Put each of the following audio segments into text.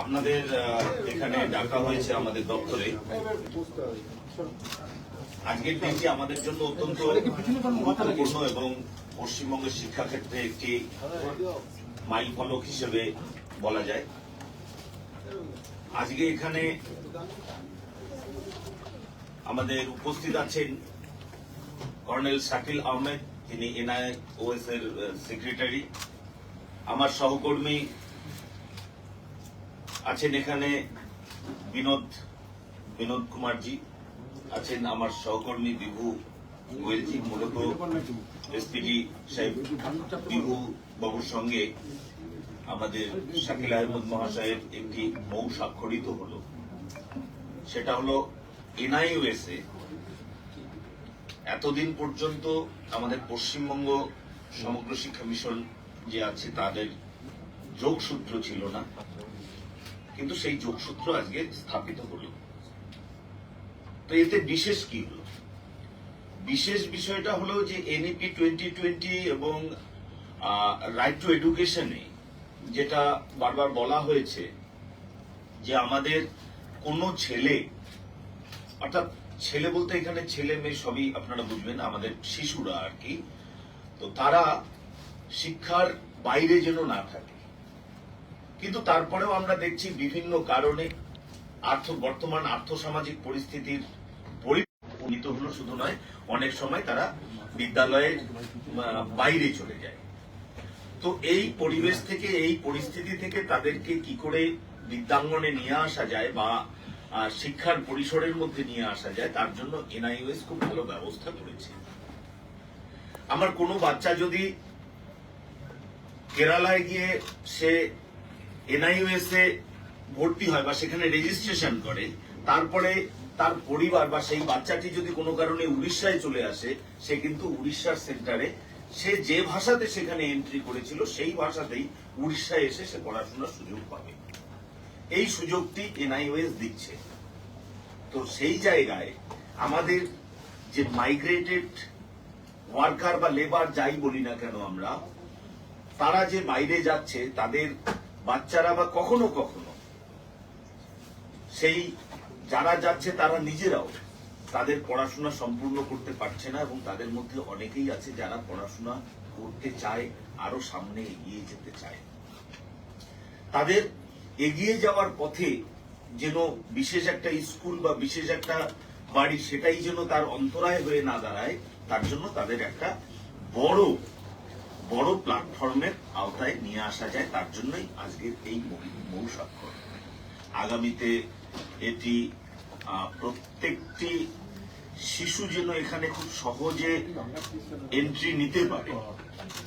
আপনাদের এখানে ডাকা হয়েছে আমাদের দপ্তরে। আজকের দিনটি আমাদের জন্য অত্যন্ত গুরুত্বপূর্ণ এবং পশ্চিমবঙ্গের শিক্ষাক্ষেত্রে একটি মাইল ফলক হিসেবে বলা যায়। আজকে এখানে আমাদের উপস্থিত আছেন কর্নেল শাকিল আহমেদ, তিনি এনআইওএস এর সেক্রেটারি। আমার সহকর্মী আছেন এখানে বিনোদ কুমারজি আছেন, আমার সহকর্মী বিভু গোয়েলজি। মূলত এসপিডি সাহেব বিভু বাবুর সঙ্গে আমাদের শাকিল আহমেদ মহাশয়ের একটি মৌ স্বাক্ষরিত হলো। সেটা হলো এনআইওএস এ এতদিন পর্যন্ত আমাদের পশ্চিমবঙ্গ সমগ্র শিক্ষা মিশন যে আছে তাদের যোগসূত্র ছিল না, কিন্তু সেই যোগসূত্র আজকে স্থাপিত হলো। তো এতে বিশেষ কি হলো? বিশেষ বিষয়টা হলো যে এনইপি 2020 এবং রাইট টু এডুকেশনে যেটা বারবার বলা হয়েছে যে আমাদের কোনো ছেলে, অর্থাৎ ছেলে বলতে এখানে ছেলে মেয়ে সবই আপনারা বুঝবেন, আমাদের শিশুরা আর কি, তো তারা শিক্ষার বাইরে যেন না থাকে। কিন্তু তারপরেও আমরা দেখছি বিভিন্ন কারণে বর্তমান আর্থসামাজিক পরিস্থিতির পরিণত হলো শুধু নয়, অনেক সময় তারা বিদ্যালয়ের বাইরে চলে যায়। তো এই পরিবেশ থেকে, এই পরিস্থিতি থেকে তাদেরকে কি করে বিদ্যাঙ্গনে নিয়ে আসা যায় বা শিক্ষার পরিসরের মধ্যে নিয়ে আসা যায়, তার জন্য এনআইওএস খুব ভালো ব্যবস্থা করেছে। আমার কোনো বাচ্চা যদি কেরালায় গিয়ে সে এনআইওএস এ ভর্তি হয় বা সেখানে রেজিস্ট্রেশন করে, তারপরে তার পরিবার বা সেই বাচ্চাটি যদি কোনো কারণে উড়িষ্যায় চলে আসে, সে কিন্তু উড়িষ্যার সেন্টারে সে যে ভাষাতে সেখানে এন্ট্রি করেছিল সেই ভাষাতেই উড়িষ্যায় এসে সে পড়াশোনার সুযোগ পাবে। এই সুযোগটি এনআইওএস দিচ্ছে। তো সেই জায়গায় আমাদের যে মাইগ্রেটেড ওয়ার্কার বা লেবার যাই বলি না কেন আমরা, তারা যে বাইরে যাচ্ছে, তাদের বাচ্চারা বা কখনো কখনো সেই যারা যাচ্ছে তারা নিজেরাও তাদের পড়াশোনা সম্পূর্ণ করতে পারছে না, এবং তাদের মধ্যে অনেকেই আছে যারা পড়াশোনা করতে চায়, আরো সামনে এগিয়ে যেতে চায়। তাদের এগিয়ে যাওয়ার পথে যেন বিশেষ একটা স্কুল বা বিশেষ একটা বাড়ি সেটাই যেন তার অন্তরায় হয়ে না দাঁড়ায়, তার জন্য তাদের একটা বড় প্ল্যাটফর্মের আওতায় নিয়ে আসা যায়। তার জন্যই আজকের এই মৌ স্বাক্ষর। আগামীতে এটি প্রত্যেকটি শিশু যেন এখানে খুব সহজে এন্ট্রি নিতে পারে,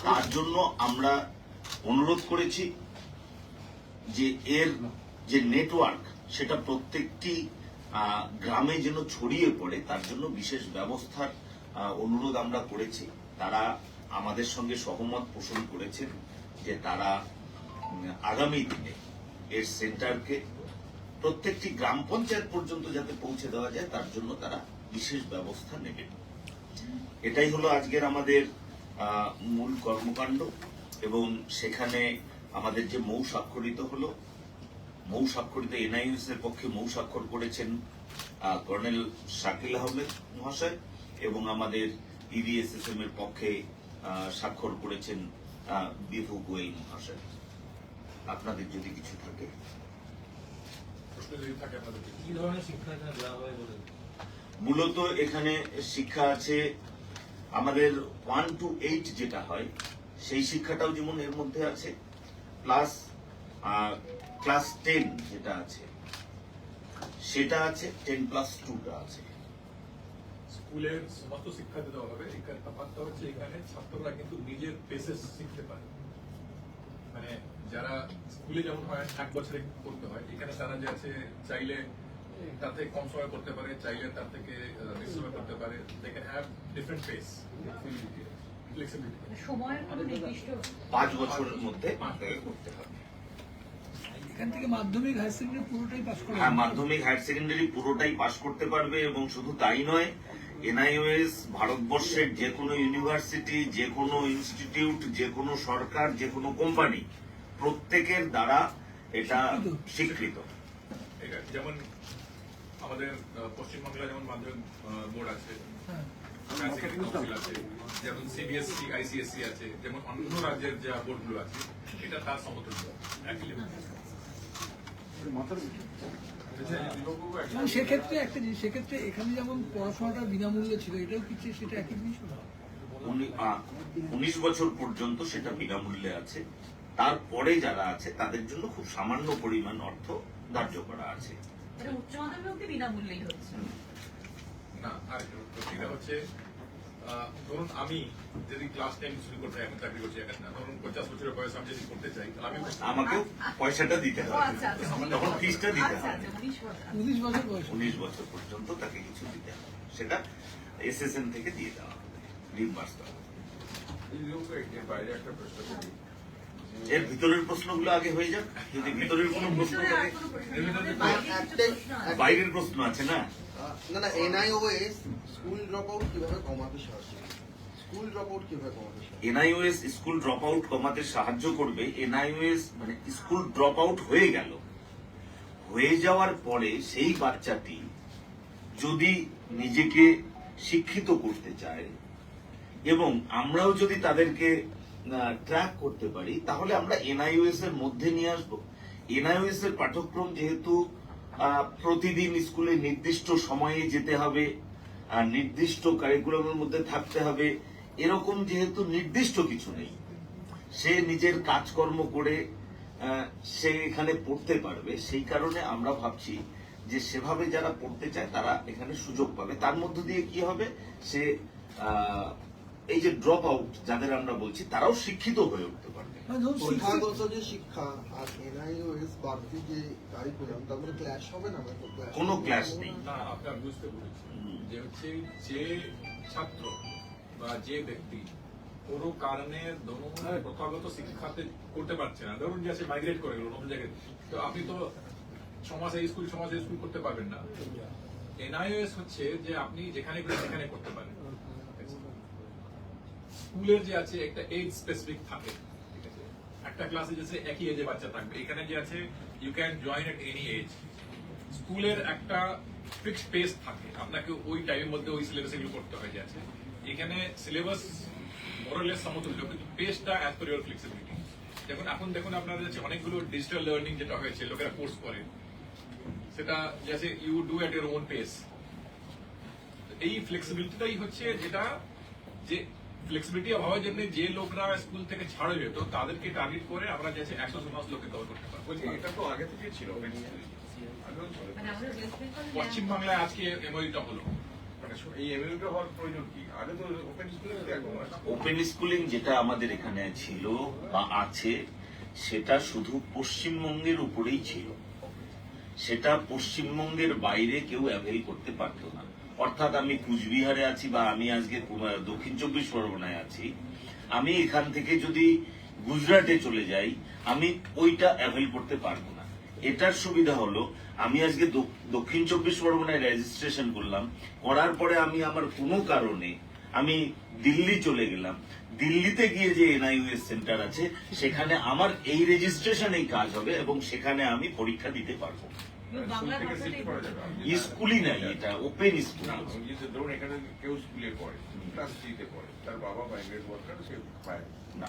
তার জন্য আমরা অনুরোধ করেছি যে এর যে নেটওয়ার্ক সেটা প্রত্যেকটি গ্রামে যেন ছড়িয়ে পড়ে, তার জন্য বিশেষ ব্যবস্থার অনুরোধ আমরা করেছি। তারা আমাদের সঙ্গে সহমত পোষণ করেছেন যে তারা আগামী দিনে এর সেন্টারকে প্রত্যেকটি গ্রাম পঞ্চায়েত পর্যন্ত যাতে পৌঁছে দেওয়া যায়, তার জন্য তারা বিশেষ ব্যবস্থা নেবেন। এটাই হলো আজকের আমাদের মূল কর্মকাণ্ড। এবং সেখানে আমাদের যে মৌ স্বাক্ষরিত হলো, মৌ স্বাক্ষরিত এনআইওএস এর পক্ষে মৌ স্বাক্ষর করেছেন কর্নেল শাকিল আহমেদ মহাশয়, এবং আমাদের ইডিএসএসএম এর পক্ষে স্বাক্ষর করেছেন বিভু গোয়েল মহাশয়। আপনাদের যদি কিছু থাকে। মূলত এখানে শিক্ষা আছে আমাদের 1 to 8 যেটা হয় সেই শিক্ষাটাও যেমন এর মধ্যে আছে, প্লাস ক্লাস 10 যেটা আছে সেটা আছে, 10+2টা আছে। স্কুলের সমস্ত শিক্ষা দিতে হবে। এখানে ব্যাপারটা হচ্ছে এখানে ছাত্ররা কিন্তু নিজের পেসে শিখতে পারে। মানে যারা স্কুলে যেমন হয় 1 বছরে করতে হয়, এখানে তারা যে আছে চাইলে তাতে কম সময় করতে পারে, চাইলে তার থেকে বেশি সময় করতে পারে। They can have different pace, flexibility. সময়ের কোনো নির্দিষ্ট 5 বছরের মধ্যে করতে হবে। এখান থেকে মাধ্যমিক হায়ার সেকেন্ডারি পুরোটাই পাস করতে হ্যাঁ, মাধ্যমিক হায়ার সেকেন্ডারি পুরোটাই পাস করতে পারবে। এবং শুধু তাই নয়, এনআইওএস ভারতবর্ষের যে কোনো ইউনিভার্সিটি, যে কোনো ইনস্টিটিউট, যে কোনো সরকার, যে কোনো কোম্পানি প্রত্যেকের দ্বারা এটা স্বীকৃত। এটা যেমন আমাদের পশ্চিমবাংলায় যেমন মাধ্যমিক বোর্ড আছে, হ্যাঁ। ফ্যাসিলিটি কাউন্সিল আছে, যেমন সিবিএসসি আইসিএসসি আছে, যেমন অন্য রাজ্যের যে বোর্ডগুলো আছে, এটা তার সমতুল্য একই level। এবং সেক্ষেত্রে একটা জিনিস, সেক্ষেত্রে এখানে যেমন পড়াশোনাটা বিনামূল্যে ছিল, এটাও কিছু সেটা একই জিনিস হলো। 19 বছর পর্যন্ত সেটা বিনামূল্যে আছে, তারপরে যারা আছে তাদের জন্য খুব সামান্য পরিমাণ অর্থ ধার্য করা আছে। এটা উচ্চ মাধ্যমিক অব্দি বিনামূল্যেই হচ্ছে। না, আর এটা হচ্ছে ধরুন আমি যদি ক্লাস 10 শুরু করতে এখন চাকরি করছি এখন না, ধরুন 50 বছরের বয়সে আমি যদি করতে চাই তাহলে আমি আমাকেও পয়সাটা দিতে ও হবে, আচ্ছা আচ্ছা, তখন ফিসটা দিতে আচ্ছা হবে। আচ্ছা, 19 বছর। 19 বছর বয়স। 19 বছর পর্যন্ত তাকে কিছু দিতে হবে, সেটা এসএসএন থেকে দিয়ে দেওয়া হবে, রিম্বার্স দেওয়া হবে। বাইরে একটা প্রশ্ন করি, এর ভিতরের প্রশ্নগুলো আগে হয়ে যাক, যদি ভিতরের কোনো প্রশ্ন ভিতরে আর থাকে। কোনো প্রশ্ন নেই, আমাদের বাইরে কিছু প্রশ্ন আছে। বাইরের প্রশ্ন আছে না? না এনআইওএস স্কুল ড্রপ আউট কিভাবে কমাতে সাহায্য করে? স্কুল ড্রপ আউট কিভাবে কমাতে সাহায্য করে? এনআইওএস স্কুল ড্রপ আউট কমাতে সাহায্য করবে। এনআইওএস মানে স্কুল ড্রপ আউট হয়ে গেল, হয়ে যাওয়ার পরে সেই বাচ্চাটি যদি নিজেকে শিক্ষিত করতে চায় এবং আমরাও যদি তাদেরকে ট্র্যাক করতে পারি, তাহলে আমরা এনআইওএস এর মধ্যে নিয়ে আসবো। এনআইওএস এর পাঠ্যক্রম যেহেতু প্রতিদিন স্কুলে নির্দিষ্ট সময়ে যেতে হবে, নির্দিষ্ট কারিকুলামের মধ্যে থাকতে হবে, এরকম যেহেতু নির্দিষ্ট কিছু নেই, সে নিজের কাজকর্ম করে সে এখানে পড়তে পারবে। সেই কারণে আমরা ভাবছি যে সেভাবে যারা পড়তে চায় তারা এখানে সুযোগ পাবে। তার মধ্য দিয়ে কি হবে, সে এই যে ড্রপ আউট যাদের আমরা বলছি তারাও শিক্ষিত হয়ে উঠতে পারবে। মানে ধরুন প্রথাগত যে শিক্ষা আর এনআইওএস বাড়তি যে কারিকুলাম, তার মধ্যে ক্ল্যাশ হবে না? কোনো ক্লাস নেই। না, আপনার বুঝতে পেরেছি যে হচ্ছে যে ছাত্র বা যে ব্যক্তি কোনো কারণে ধরুন প্রথাগত শিক্ষাতে করতে পারছে না, ধরুন যে সে মাইগ্রেট করে গেল নতুন জায়গায়, তো আপনি তো 6 মাসে স্কুল করতে পারবেন না। এনআইওএস হচ্ছে যে আপনি যেখানে গেলে সেখানে করতে পারেন। স্কুলের যে আছে একটা এজ স্পেসিফিক থাকে, ঠিক আছে? একটা ক্লাসে যে একই এজে বাচ্চা থাকবে, এখানে যে আছে you can join at any age. স্কুলের একটা ফিক্সড পেস থাকে, আপনাকে ওই টাইমের মধ্যে ওই সিলেবাস এগুলো করতে হয় যে আছে। এখানে সিলেবাস মোরালেস সমতুল্য, কিন্তু পেসটা অ্যাজ পার ইউর ফ্লেক্সিবিলিটি। এখন দেখুন আপনার কাছে অনেকগুলো ডিজিটাল লার্নিং যেটা হয়েছে, লোকেরা কোর্স করে, সেটা যেসে you do at your own pace. এই ফ্লেক্সিবিলিটিটাই হচ্ছে যেটা, যে ফ্লেক্সিবিলিটি অভাবের জন্য যে লোকরা স্কুল থেকে ছাড়া যেত তাদেরকে টার্গেট করে আমরা যে 100 লোককে কভার করতে পারবো। বলছি এটা তো আগে থেকে ছিল, আগেও ছিল। মানে আমাদের ওয়েস্ট বেঙ্গল পশ্চিমবাংলায় আজকে এমওইটা হলো, মানে এই এমএলটা হওয়ার প্রয়োজন কি? আগে তো ওপেন স্কুলে একদম ওপেন স্কুলিং যেটা আমাদের এখানে ছিল বা আছে, সেটা শুধু পশ্চিমবঙ্গের উপরেই ছিল, সেটা পশ্চিমবঙ্গের বাইরে কেউ অ্যাভেল করতে পারতো না। অর্থাৎ আমি কুচবিহারে আছি বা আমি আজকে দক্ষিণ 24 পরগনায় আছি, আমি এখান থেকে যদি গুজরাটে চলে যাই আমি ওইটা অ্যাভেল করতে পারবো না। এটার সুবিধা হলো আমি আজকে দক্ষিণ 24 পরগনায় রেজিস্ট্রেশন করলাম, করার পরে আমি আমার কোনো কারণে আমি দিল্লি চলে গেলাম, দিল্লিতে গিয়ে যে এনআইওএস সেন্টার আছে সেখানে আমার এই রেজিস্ট্রেশনেই কাজ হবে এবং সেখানে আমি পরীক্ষা দিতে পারবো। বাংলা থেকে ভাষাটাই শিফট করা যাবে। স্কুলই নাই, এটা ওপেন স্কুল। না, ওই যে ধরুন এখানে কেউ স্কুলে পড়ে, ক্লাস 3 তে পড়ে, তার বাবা মাইগ্রেট ওয়ার্কার, সে পায় না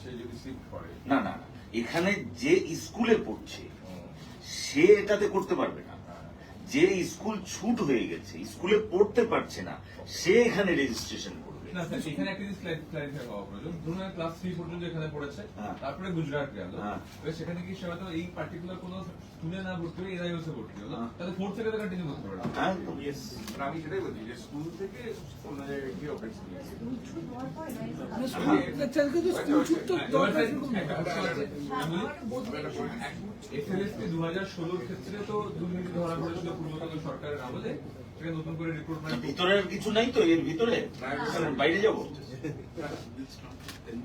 সে যদি শিফট করে, না না না, এখানে যে স্কুলে পড়ছে সে এটাতে করতে পারবে না। যে স্কুল ছুট হয়ে গেছে, স্কুলে পড়তে পারছে না, সে এখানে রেজিস্ট্রেশন করবে। না স্যার, এখানে একটা জিনিস ক্লারিফাই হওয়া প্রয়োজন। ধরুন ক্লাস 3 পর্যন্ত এখানে পড়েছে, হ্যাঁ। তারপরে গুজরাট গেল, হ্যাঁ। এবার সেখানে কি সে হয়তো এই পার্টিকুলার কোনো স্কুলে না ভর্তি হয়ে এনআইওএস এ ভর্তি হলো, হ্যাঁ। তাহলে 4th থেকে তো কন্টিনিউ করতে পারবে। হ্যাঁ, একদম, yes। মানে আমি সেটাই বলছি যে স্কুল থেকে অন্য জায়গায় গিয়ে ওপেন স্কুলে গিয়ে। মানে স্কুল বাচ্চাদেরকে তো স্কুল ছুট তো এবার দরকার স্যার, এরকম একটা কথা আছে, আমি এসএলএসটি 2016 ক্ষেত্রে তো দুর্নীতি ধরা পড়েছিল পূর্বতন সরকারের আমলে, সেটা নতুন করে রিক্রুটমেন্ট ভিতরে আর কিছু নাই তো এর ভিতরে, বাইরে যাবো।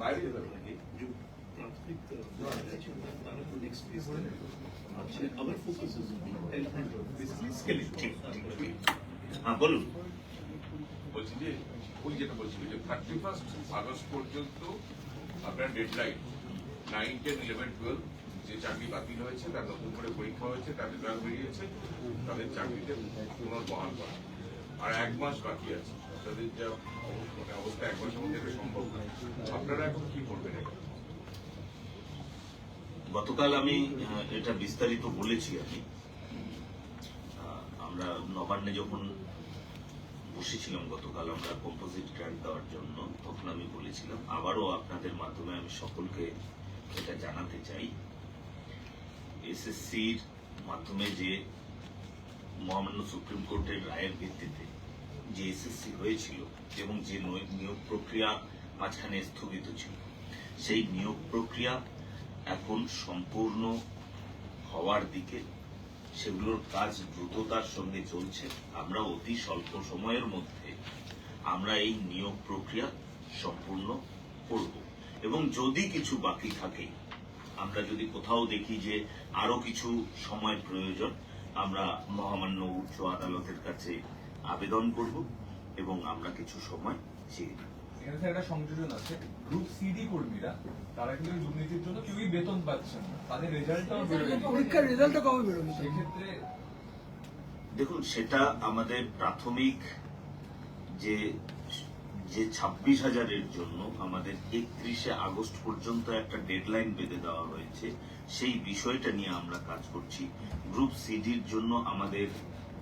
বাইরে যেতে হবে নাকি? ঠিক, ঠিক। হ্যাঁ, বলুন। বলছি যে ওই যেটা বলছিল যে 31 আগস্ট পর্যন্ত আপনার ডেডলাইন 9, 10, 11, 12 যে চাকরি বাতিল হয়েছে, তার নতুন করে পরীক্ষা হয়েছে, তার রেজাল্ট বেরিয়েছে, তাদের চাকরিতে পুনর্বহাল করা। আর 1 মাস বাকি আছে, তাদের যা অবস্থা 1 মাসের মধ্যে এটা সম্ভব না। আপনারা এখন কি করবেন এটা? গতকাল আমি এটা বিস্তারিত বলেছি। আমরা নবান্নে যখন বসেছিলাম গতকাল আমরা কম্পোজিট গ্রান্ট দেওয়ার জন্য, তখন আমি বলেছিলাম, আবারও আপনাদের মাধ্যমে আমি সকলকে এটা জানাতে চাই, এসএসসির মাধ্যমে যে মহামান্য সুপ্রিম কোর্টের রায়ের ভিত্তিতে যে এসএসসি হয়েছিল এবং যে নিয়োগ প্রক্রিয়া মাঝখানে স্থগিত ছিল, সেই নিয়োগ প্রক্রিয়া এখন সম্পূর্ণ হওয়ার দিকে, সেগুলোর কাজ দ্রুততার সঙ্গে চলছে। আমরা অতি স্বল্প সময়ের মধ্যে আমরা এই নিয়োগ প্রক্রিয়া সম্পূর্ণ করব এবং যদি কিছু বাকি থাকে, আমরা যদি কোথাও দেখি যে আরো কিছু সময় প্রয়োজন, আমরা মহামান্য উচ্চ আদালতের কাছে আবেদন করব এবং আমরা কিছু সময় চেয়ে নেব। এখানে স্যার একটা সংযোজন আছে, গ্রুপ সিডি কর্মীরা তারা কিন্তু দুর্নীতির জন্য কেউই বেতন পাচ্ছেন না, তাদের রেজাল্টটাও বেরোবে না। পরীক্ষার রেজাল্টটা কবে বেরোবে? সেক্ষেত্রে দেখুন, সেটা আমাদের প্রাথমিক যে 26,000-এর জন্য আমাদের 31শে আগস্ট পর্যন্ত একটা ডেডলাইন বেঁধে দেওয়া হয়েছে, সেই বিষয়টা নিয়ে আমরা কাজ করছি। গ্রুপ সিডির জন্য আমাদের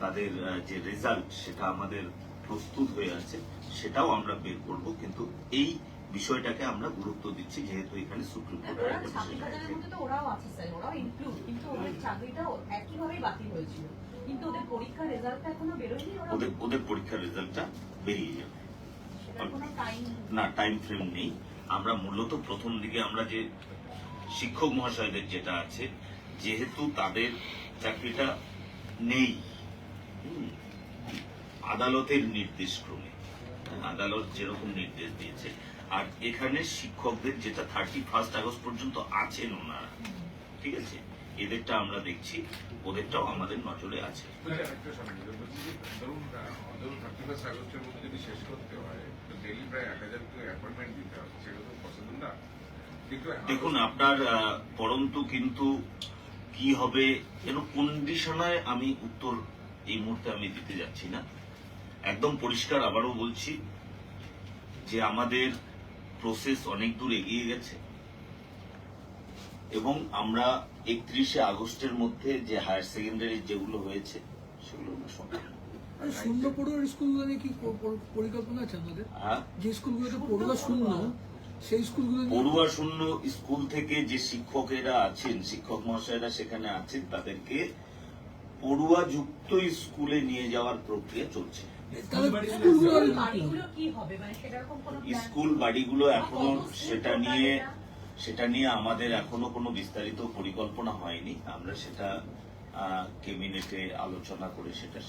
তাদের যে রেজাল্ট সেটা আমাদের প্রস্তুত হয়ে আছে, সেটাও আমরা বের করব, কিন্তু এই বিষয়টাকে আমরা গুরুত্ব দিচ্ছি যেহেতু এখানে সুপ্রিম কোর্টের ওরা একটা বিশেষ 26,000-এর রায়। মধ্যে তো ওরাও আছে স্যার, ওরাও ইনক্লুড, কিন্তু ওদের চাকরিটাও একইভাবেই বাতিল হয়েছিল, কিন্তু ওদের পরীক্ষার রেজাল্টটা এখনো বেরোয়নি। ওরা ওদের পরীক্ষার রেজাল্টটা বেরিয়ে যাবে, সেটার কোনো টাইম না টাইম ফ্রেম নেই। আমরা মূলত প্রথম দিকে আমরা যে শিক্ষক মহাশয়দের যেটা আছে, যেহেতু তাদের চাকরিটা নেই আদালতের নির্দেশ ক্রমে, আদালত যেরকম নির্দেশ দিয়েছে, আর এখানে শিক্ষকদের যেটা 31 আগস্ট পর্যন্ত আছেন ওনারা, ঠিক আছে, এদেরটা আমরা দেখছি, ওদেরটাও আমাদের নজরে আছে। একটা সংযোজন বলছি যে ধরুন 31 আগস্টের মধ্যে যদি শেষ করতে হয়, তো ডেইলি প্রায় 1,000 অ্যাপয়েন্টমেন্ট দিতে হবে, সেটা তো পসিবল না। কিন্তু দেখুন, আপনার পরন্তু কিন্তু কি হবে যেন কন্ডিশনায় আমি উত্তর এই মুহূর্তে আমি দিতে যাচ্ছি না। একদম পরিষ্কার আবারও বলছি যে আমাদের প্রসেস অনেক দূর এগিয়ে গেছে এবং আমরা 31শে আগস্টের মধ্যে যে হায়ার সেকেন্ডারি যেগুলো হয়েছে সেগুলো আমরা সম্পূর্ণ করব। আর শূন্য পড়ুয়ার স্কুলগুলো নিয়ে কি পরিকল্পনা আছে আমাদের? হ্যাঁ, যে স্কুলগুলোতে পড়ুয়া শূন্য, সেই স্কুলগুলো নিয়ে পড়ুয়া শূন্য স্কুল থেকে যে শিক্ষকেরা আছেন, শিক্ষক মহাশয়রা সেখানে আছেন, তাদেরকে পড়ুয়া যুক্ত স্কুলে নিয়ে যাওয়ার প্রক্রিয়া চলছে। তাহলে স্কুলগুলো আর বাড়িগুলো কি হবে, মানে সেরকম কোনো plan? স্কুল বাড়িগুলো এখনো সেটা নিয়ে আমাদের এখনো কোনো বিস্তারিত পরিকল্পনা হয়নি। আমরা সেটা ক্যাবিনেটে আলোচনা করে সেটা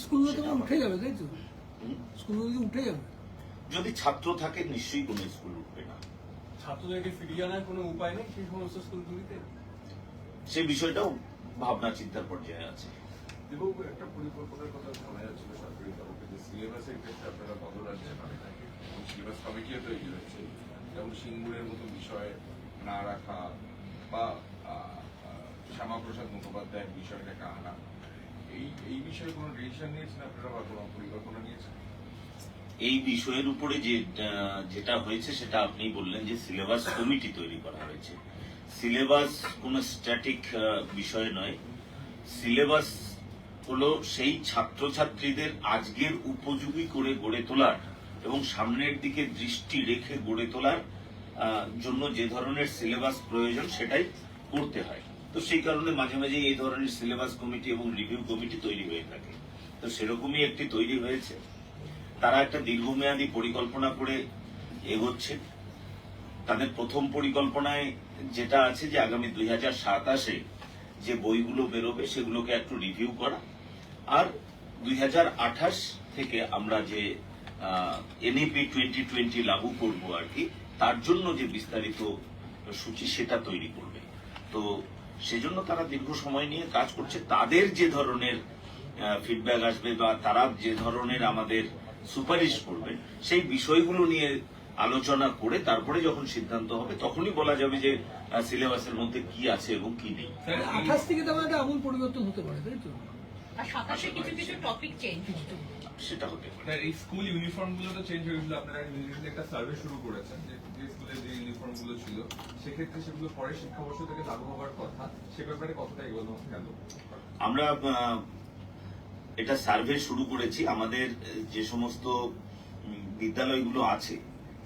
স্কুলগুলো তো সেটা উঠে যাবে, তাই তো? হুম? স্কুলগুলো কি উঠে যাবে? যদি ছাত্র থাকে নিশ্চয়ই কোনো স্কুল উঠবে না। ছাত্রদেরকে ফিরিয়ে আনার কোনো উপায় নেই সেই সমস্ত স্কুলগুলিতে? সেই বিষয়টাও ভাবনা চিন্তার পর্যায়ে আছে। এবং একটা পরিকল্পনার কথা শোনা যাচ্ছিল সরকারি তরফে যে সিলেবাসের ক্ষেত্রে আপনারা বদল আনছেন অনেক, এবং সিলেবাস কমিটিও তৈরি হয়েছে, যেমন সিঙ্গুরের মতো বিষয় না রাখা বা শ্যামাপ্রসাদ মুখোপাধ্যায়ের বিষয়টাকে আনা, এই বিষয়ে কোনো ডিসিশন নিয়েছেন আপনারা বা কোনো পরিকল্পনা নিয়েছেন? এই বিষয়ের উপরে যেটা হয়েছে সেটা আপনি বললেন যে সিলেবাস কমিটি তৈরি করা হয়েছে। সিলেবাস কোনো স্ট্যাটিক বিষয় নয়। সিলেবাস হলো সেই ছাত্রছাত্রীদের আজকের উপযোগী করে গড়ে তোলার এবং সামনের দিকে দৃষ্টি রেখে গড়ে তোলার জন্য যে ধরনের সিলেবাস প্রয়োজন সেটাই করতে হয়। তো সেই কারণে মাঝে মাঝে এই ধরনের সিলেবাস কমিটি এবং রিভিউ কমিটি তৈরি হয়ে থাকে। তো সেরকমই একটি তৈরি হয়েছে। তারা একটা দীর্ঘমেয়াদী পরিকল্পনা করে এগোচ্ছে। তাদের প্রথম পরিকল্পনায় যেটা আছে যে আগামী 2027-এ যে বইগুলো বেরোবে সেগুলোকে একটু রিভিউ করা, আর 2028 থেকে আমরা যে এনইপি 2020 লাগু করব আর কি, তার জন্য যে বিস্তারিত সূচি সেটা তৈরি করবে। তো সেজন্য তারা দীর্ঘ সময় নিয়ে কাজ করছে। তাদের যে ধরনের ফিডব্যাক আসবে বা তারা যে ধরনের আমাদের সুপারিশ করবে সেই বিষয়গুলো নিয়ে আলোচনা করে তারপরে যখন সিদ্ধান্ত হবে তখনই বলা যাবে যে সিলেবাসের মধ্যে কি আছে এবং কি নেই। স্যার, 28 থেকে তেমন একটা আমূল পরিবর্তন হতে পারে, তাই তো? আর 27 কিছু কিছু টপিক চেঞ্জ সেটা হতে পারে। স্যার, এই স্কুল ইউনিফর্ম গুলো তো চেঞ্জ হয়েছিল, আপনারা recently একটা সার্ভে শুরু করেছেন যে যে স্কুলের যে ইউনিফর্ম গুলো ছিল সেক্ষেত্রে সেগুলো পরে শিক্ষাবর্ষ থেকে লাগু হওয়ার কথা, সে ব্যাপারে কতটা এগোনো গেল? আমরা এটা সার্ভে শুরু করেছি। আমাদের যে সমস্ত বিদ্যালয়গুলো আছে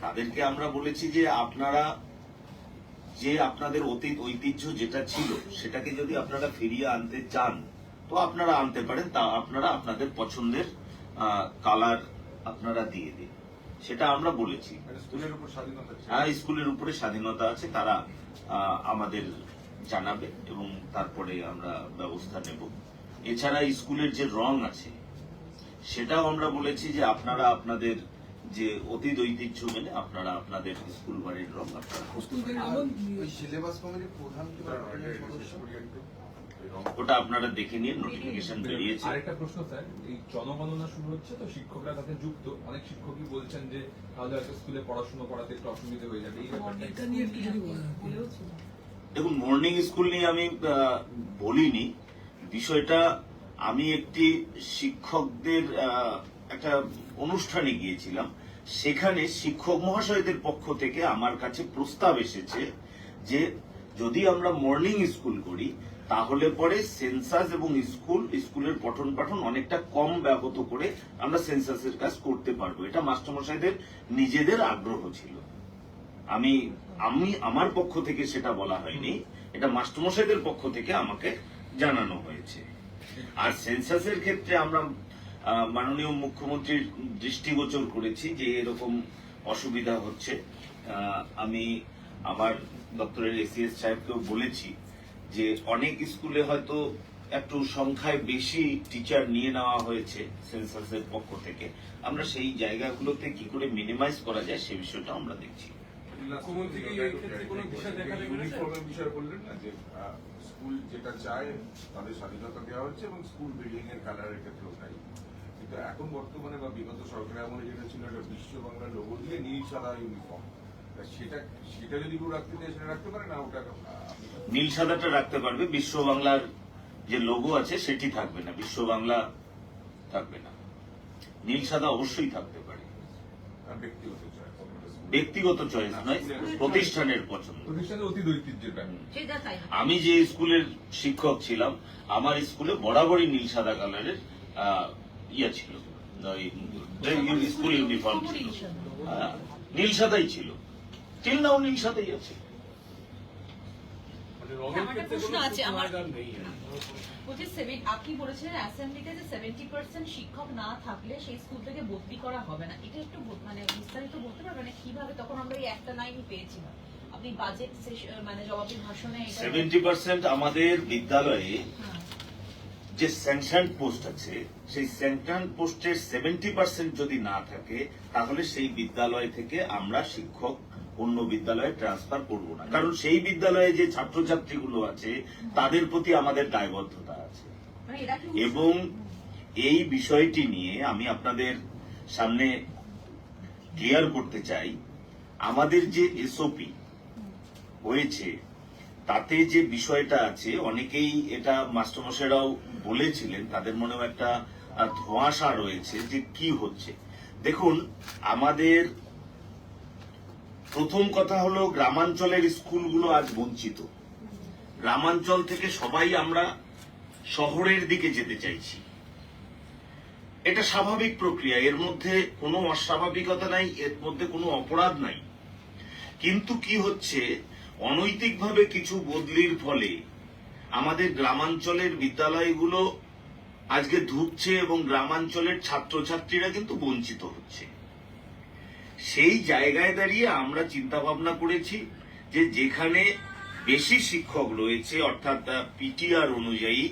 তাদেরকে আমরা বলেছি যে আপনারা যে আপনাদের অতীত ঐতিহ্য যেটা ছিল সেটাকে যদি আপনারা ফিরিয়ে আনতে চান তো আপনারা আনতে পারেন, তা আপনারা আপনাদের পছন্দের কালার আপনারা দিয়ে দিন, সেটা আমরা বলেছি। স্কুলের উপর স্বাধীনতা আছে। হ্যাঁ, স্কুলের উপরে স্বাধীনতা আছে, তারা আমাদের জানাবে এবং তারপরে আমরা ব্যবস্থা নেব। এছাড়া স্কুলের যে রং আছে সেটাও আমরা বলেছি যে আপনারা আপনাদের যে অতীত ঐতিহ্য মেনে আপনারা আপনাদের স্কুল বাড়ির রং আপনারা করতে স্কুলকে পারেন। যেমন ওই সিলেবাস কমিটির প্রধান কি বা সদস্য? ওটা আপনারা দেখে নিন, নোটিফিকেশন বেরিয়েছে। আরেকটা প্রশ্ন স্যার, এই জনগণনা শুরু হচ্ছে তো শিক্ষকরা তাতে যুক্ত, অনেক শিক্ষকই বলছেন যে তাহলে হয়তো স্কুলে পড়াশোনা করাতে একটু অসুবিধা হয়ে যাবে, এই ব্যাপারটা এটা নিয়ে একটু যদি বলেন। বলেও ছিল। দেখুন, মর্নিং স্কুল নিয়ে আমি বলিনি বিষয়টা। আমি একটি শিক্ষকদের একটা অনুষ্ঠানে গিয়েছিলাম, সেখানে শিক্ষক মহাশয়দের পক্ষ থেকে আমার কাছে প্রস্তাব এসেছে যে যদি আমরা মর্নিং স্কুল করি তাহলে পরে সেন্সাস এবং স্কুলের পঠন পাঠন অনেকটা কম ব্যাহত করে আমরা সেন্সাসের কাজ করতে পারবো। এটা মাস্টারমশাইদের নিজেদের আগ্রহ ছিল। আমি আমার পক্ষ থেকে সেটা বলা হয়নি, এটা মাস্টারমশাইদের পক্ষ থেকে আমাকে জানানো হয়েছে। আর সেন্সাসের ক্ষেত্রে আমরা মাননীয় মুখ্যমন্ত্রীর দৃষ্টিগোচর করেছি যে এরকম অসুবিধা হচ্ছে। আমি আমার দপ্তরের এসিএস সাহেবকেও বলেছি যে অনেক স্কুলে হয়তো একটু সংখ্যায় বেশি টিচার নিয়ে নেওয়া হয়েছে সেন্সাসের পক্ষ থেকে। আমরা সেই জায়গাগুলোতে কি করে মিনিমাইজ করা যায় সে বিষয়টা আমরা দেখছি। মুখ্যমন্ত্রীকে এই ক্ষেত্রে কোনো দিশা দেখাতে ইউনিফর্মের বিষয় বললেন না যে স্কুল যেটা চায় তাদের স্বাধীনতা দেওয়া হচ্ছে এবং স্কুল বিল্ডিং এর কালারের ক্ষেত্রেও তাই। কিন্তু এখন বর্তমানে বা বিগত সরকারের আমলে যেটা ছিল একটা বিশ্ব বাংলা লোগো দিয়ে নীল সাদা ইউনিফর্ম, সেটা যদি কেউ রাখতে চায় সেটা রাখতে পারে না, ওটা নীল সাদাটা রাখতে পারবে, বিশ্ব বাংলার যে লোগো আছে সেটি থাকবে না, বিশ্ব বাংলা থাকবে না। নীল সাদা অবশ্যই থাকতে পারে, ব্যক্তিগত চায়। ব্যক্তিগত চয়েস নয়, প্রতিষ্ঠানের পছন্দ। প্রতিষ্ঠানের অতীত ঐতিহ্যের ব্যাপার। সেটা তাই। আমি যে স্কুলের শিক্ষক ছিলাম আমার স্কুলে বরাবরই নীল সাদা কালারের ছিল, স্কুল ইউনিফর্ম ছিল, নীল সাদাই ছিল, টিল নাও নীল সাদাই আছে। আমার একটা প্রশ্ন আছে, বলছি আপনি বলেছিলেন অ্যাসেম্বলিতে যে 70% শিক্ষক না থাকলে সেই স্কুল থেকে বদলি করা হবে না, এটা একটু মানে বিস্তারিত বলতে পারবেন কিভাবে? তখন আমরা এই একটা লাইনই পেয়েছিলাম, আপনি বাজেট মানে জবাবের ভাষণে 70% আমাদের বিদ্যালয়ে যে স্যাংশন পোস্ট আছে সেই স্যাংশন পোস্টের 70% যদি না থাকে তাহলে সেই বিদ্যালয় থেকে আমরা শিক্ষক অন্য বিদ্যালয়ে ট্রান্সফার করব না, কারণ সেই বিদ্যালয়ে যে ছাত্রছাত্রীগুলো আছে তাদের প্রতি আমাদের দায়বদ্ধতা আছে। এবং এই বিষয়টি নিয়ে আমি আপনাদের সামনে ক্লিয়ার করতে চাই, আমাদের যে এসওপি হয়েছে তাতে যে বিষয়টা আছে, অনেকেই এটা মাস্টারমশাইরাও বলেছিলেন, তাদের মনেও একটা ধোঁয়াশা রয়েছে যে কি হচ্ছে। দেখুন, আমাদের প্রথম কথা হলো গ্রামাঞ্চলের স্কুলগুলো আজ বঞ্চিত। গ্রামাঞ্চল থেকে সবাই আমরা শহরের দিকে যেতে চাইছি, এটা স্বাভাবিক প্রক্রিয়া, এর মধ্যে কোনো অস্বাভাবিকতা নাই, এর মধ্যে কোনো অপরাধ নাই। কিন্তু কি হচ্ছে, অনৈতিকভাবে কিছু বদলির ফলে আমাদের গ্রামাঞ্চলের বিদ্যালয়গুলো আজকে ধুঁকছে এবং গ্রামাঞ্চলের ছাত্রছাত্রীরা কিন্তু বঞ্চিত হচ্ছে। সেই জায়গায় দাঁড়িয়ে আমরা চিন্তা ভাবনা করেছি যে যেখানে বেশি শিক্ষক রয়েছে, অর্থাৎ পিটিআর অনুযায়ী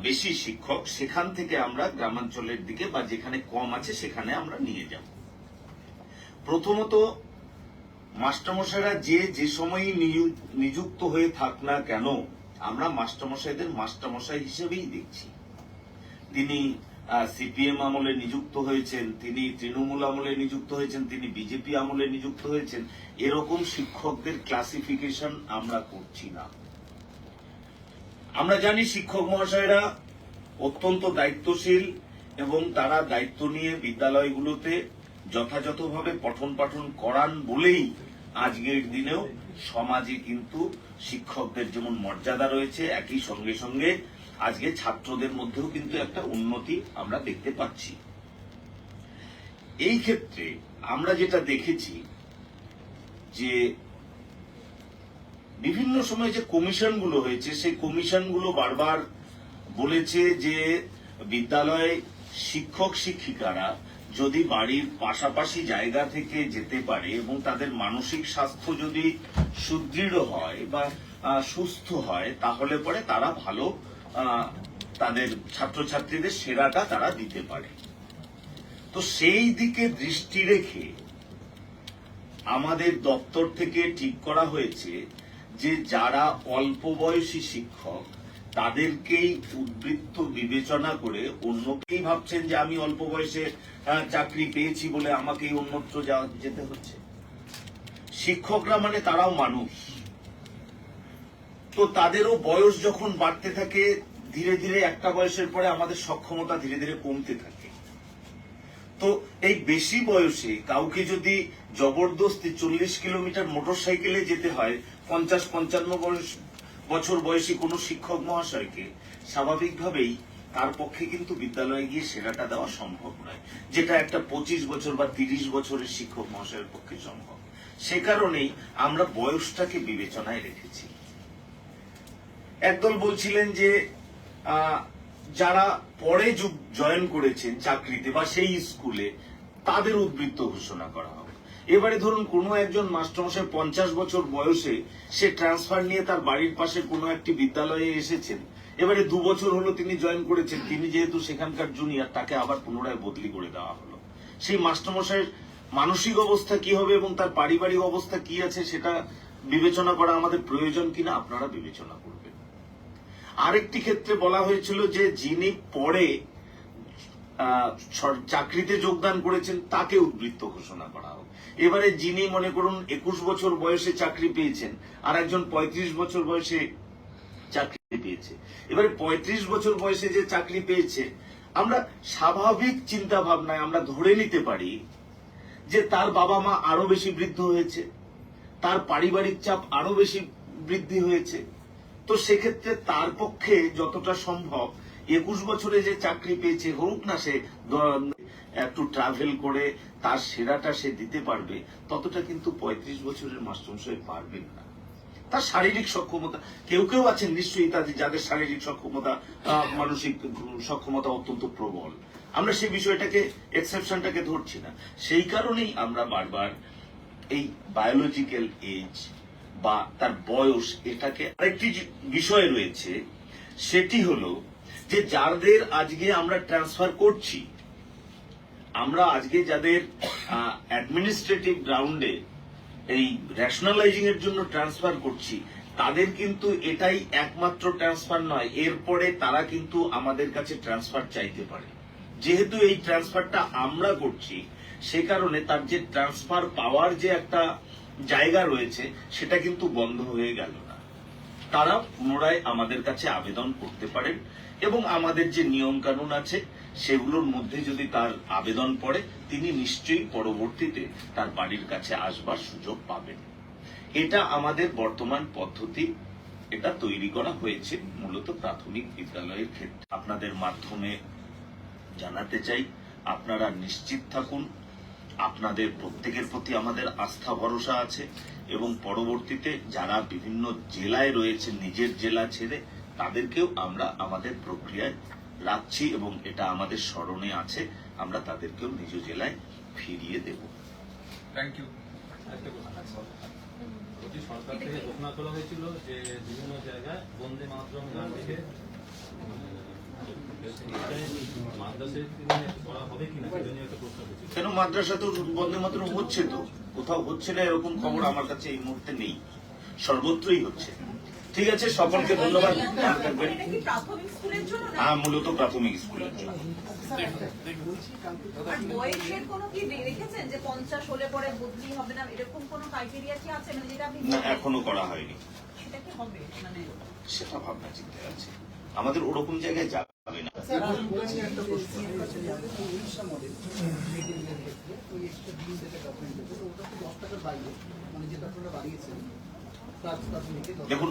বেশি শিক্ষক, সেখান থেকে আমরা গ্রামাঞ্চলের দিকে বা যেখানে কম আছে সেখানে আমরা নিয়ে যাব। প্রথমত, মাস্টারমশাইরা যে সময়ই নিযুক্ত হয়ে থাক না কেন আমরা মাস্টারমশাইদের মাস্টারমশাই হিসেবেই দেখছি। তিনি সিপিএম আমলে নিযুক্ত হয়েছেন, তিনি তৃণমূল আমলে নিযুক্ত হয়েছেন, তিনি বিজেপি আমলে নিযুক্ত হয়েছেন, এরকম শিক্ষকদের ক্লাসিফিকেশন আমরা করছি না। আমরা জানি শিক্ষক মহাশয়রা অত্যন্ত দায়িত্বশীল এবং তারা দায়িত্ব নিয়ে বিদ্যালয়গুলোতে যথাযথভাবে পঠন পাঠন করান বলেই আজকের দিনেও সমাজে কিন্তু শিক্ষকদের যেমন মর্যাদা রয়েছে, একই সঙ্গে সঙ্গে আজকে ছাত্রদের মধ্যেও কিন্তু একটা উন্নতি আমরা দেখতে পাচ্ছি। এই ক্ষেত্রে আমরা যেটা দেখেছি যে বিভিন্ন সময় যে কমিশনগুলো হয়েছে, সেই কমিশনগুলো বারবার বলেছে যে বিদ্যালয়ে শিক্ষক শিক্ষিকারা যদি বাড়ির পাশাপাশি জায়গা থেকে যেতে পারে এবং তাদের মানসিক স্বাস্থ্য যদি সুদৃঢ় হয় বা সুস্থ হয়, তাহলে পরে তারা ভালো তাদের ছাত্রছাত্রীদের সেরাটা তারা দিতে পারে। তো সেই দিকে দৃষ্টি রেখে আমাদের দপ্তর থেকে ঠিক করা হয়েছে যে যারা অল্প বয়সী শিক্ষক তাদেরকেই উদ্বৃত্ত বিবেচনা করে, অন্যকেই ভাবছেন যে আমি অল্প বয়সে চাকরি পেয়েছি বলে আমাকেই অন্যত্র যেতে হচ্ছে। শিক্ষকরা মানে তারাও মানুষ, তো তাদেরও বয়স যখন বাড়তে থাকে ধীরে ধীরে একটা বয়সের পরে আমাদের সক্ষমতা ধীরে ধীরে কমতে থাকে। তো এই বেশি বয়সে কাউকে যদি জবরদস্তি 40 কিলোমিটার মোটর সাইকেলে যেতে হয় 50-55 বছর বয়সী কোনো শিক্ষক মহাশয়কে, স্বাভাবিকভাবেই তার পক্ষে কিন্তু বিদ্যালয়ে গিয়ে সেরাটা দেওয়া সম্ভব নয়, যেটা একটা 25 বছর বা 30 বছরের শিক্ষক মহাশয়ের পক্ষে সম্ভব। সে কারণেই আমরা বয়সটাকে বিবেচনায় রেখেছি। একদল বলছিলেন যে যারা পরে জয়েন করেছেন চাকরিতে বা সেই স্কুলে, তাদের উদ্বৃত্ত ঘোষণা করা হবে। এবারে ধরুন কোনো একজন মাস্টারমশাই 50 বছর বয়সে সে ট্রান্সফার নিয়ে তার বাড়ির পাশে কোনো একটি বিদ্যালয়ে এসেছেন, এবারে 2 বছর হলো তিনি জয়েন করেছেন, তিনি যেহেতু সেখানকার জুনিয়র, তাকে আবার পুনরায় বদলি করে দেওয়া হলো। সেই মাস্টারমশাইয়ের মানসিক অবস্থা কি হবে এবং তার পারিবারিক অবস্থা কি আছে সেটা বিবেচনা করা আমাদের প্রয়োজন কিনা আপনারা বিবেচনা করবেন। আরেকটি ক্ষেত্রে বলা হয়েছিল যে যিনি পরে চাকরিতে যোগদান করেছেন তাকে উদ্বৃত্ত ঘোষণা করা হোক। এবারে যিনি মনে করুন 21 বছর বয়সে চাকরি পেয়েছেন আর একজন 35 বছর বয়সে চাকরি পেয়েছে, এবারে 35 বছর বয়সে যে চাকরি পেয়েছে, আমরা স্বাভাবিক চিন্তা ভাবনায় আমরা ধরে নিতে পারি যে তার বাবা মা আরো বেশি বৃদ্ধ হয়েছে, তার পারিবারিক চাপ আরো বেশি বৃদ্ধি হয়েছে। তো সেক্ষেত্রে তার পক্ষে যতটা সম্ভব 21 বছরে যে চাকরি পেয়েছে, হোক না সে একটু ট্রাভেল করে তার সেরাটা সে দিতে পারবে, ততটা কিন্তু 35 বছরের মাস্টারমশাই পারবেন না। তার শারীরিক সক্ষমতা, কেউ কেউ আছেন নিশ্চয়ই যাদের শারীরিক সক্ষমতা মানসিক সক্ষমতা অত্যন্ত প্রবল, আমরা সেই বিষয়টাকে এক্সেপশনটাকে ধরছি না। সেই কারণেই আমরা বারবার এই বায়োলজিক্যাল এজ বা তার বয়স, এটাকে আরেকটি বিষয় রয়েছে, সেটি হলো যে যাদের আজকে আমরা ট্রান্সফার করছি, আমরা আজকে যাদের অ্যাডমিনিস্ট্রেটিভ গ্রাউন্ডে এই রেশনালাইজিং এর জন্য ট্রান্সফার করছি, তাদের কিন্তু এটাই একমাত্র ট্রান্সফার নয়, এরপরে তারা কিন্তু আমাদের কাছে ট্রান্সফার চাইতে পারে। যেহেতু এই ট্রান্সফারটা আমরা করছি, সে কারণে তার যে ট্রান্সফার পাওয়ার যে একটা জায়গা রয়েছে সেটা কিন্তু বন্ধ হয়ে গেল না। তারা পুনরায় আমাদের কাছে আবেদন করতে পারেন এবং আমাদের যে নিয়ম কানুন আছে সেগুলোর মধ্যে যদি তার আবেদন পড়ে, তিনি নিশ্চয়ই পরবর্তীতে তার বাড়ির কাছে আসবার সুযোগ পাবেন। এটা আমাদের বর্তমান পদ্ধতি, এটা তৈরি করা হয়েছে মূলত প্রাথমিক বিদ্যালয়ের ক্ষেত্রে। আপনাদের মাধ্যমে জানাতে চাই, আপনারা নিশ্চিত থাকুন, আপনাদের প্রত্যেকের প্রতি আমাদের আস্থা ভরসা আছে এবং পরবর্তীতে যারা বিভিন্ন জেলায় রয়েছে, নিজের জেলা ছেড়ে, তাদেরকেও আমরা আমাদের প্রক্রিয়ায় রাখছি এবং এটা আমাদের স্মরণে আছে, আমরা তাদেরকেও নিজ জেলায় ফিরিয়ে দেব। Thank you. সরকার থেকে ঘোষণা করা হয়েছিল যে বিভিন্ন জায়গায় বন্দে মাতরম গান লিখে কেন মাদ্রাসা তো বন্দে মাতরম হচ্ছে, তো কোথাও হচ্ছে না এরকম খবর আমার কাছে এই মুহূর্তে নেই, সর্বত্রই হচ্ছে। ঠিক আছে, সকলকে ধন্যবাদ। এটা কি প্রাথমিক স্কুলের জন্য না হ্যাঁ, মূলত প্রাথমিক স্কুলের জন্য। আর বয়সের কোনো কি রেখেছেন যে 50 হলে পরে বদলি হবে না, এরকম কোনো ক্রাইটেরিয়া কি আছে মানে যেটা আপনি না, এখনো করা হয়নি, সেটা কি হবে মানে সেটা ভাবনা চিন্তা আছে, আমাদের ওরকম জায়গায় যাবে না। উড়িষ্যা মডেল ক্ষেত্রে ওই এক্সট্রা দিন যেটা গভর্নমেন্ট দেবে ওটা তো 10 টাকার বাইরে, মানে যেটা আপনারা বাড়িয়েছেন প্রাথমিকে দেখুন,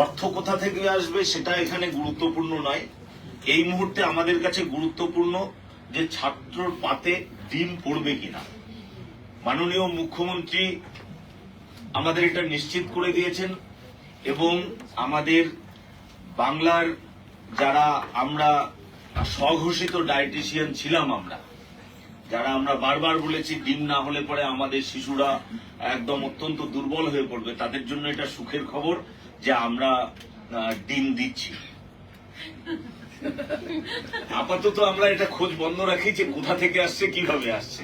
অর্থ কোথা থেকে আসবে সেটা এখানে গুরুত্বপূর্ণ নয়। এই মুহূর্তে আমাদের কাছে গুরুত্বপূর্ণ যে ছাত্রর পাতে ডিম পড়বে কিনা। মাননীয় মুখ্যমন্ত্রী আমাদের এটা নিশ্চিত করে দিয়েছেন এবং আমাদের বাংলার যারা আমরা স্বঘোষিত ডায়েটিশিয়ান ছিলাম, যারা আমরা বারবার বলেছি ডিম না হলে পরে আমাদের শিশুরা একদম অত্যন্ত দুর্বল হয়ে পড়বে, তাদের জন্য এটা সুখের খবর যে আমরা ডিম দিচ্ছি। আপাতত আমরা এটা খোঁজ বন্ধ রাখি যে কোথা থেকে আসছে, কিভাবে আসছে।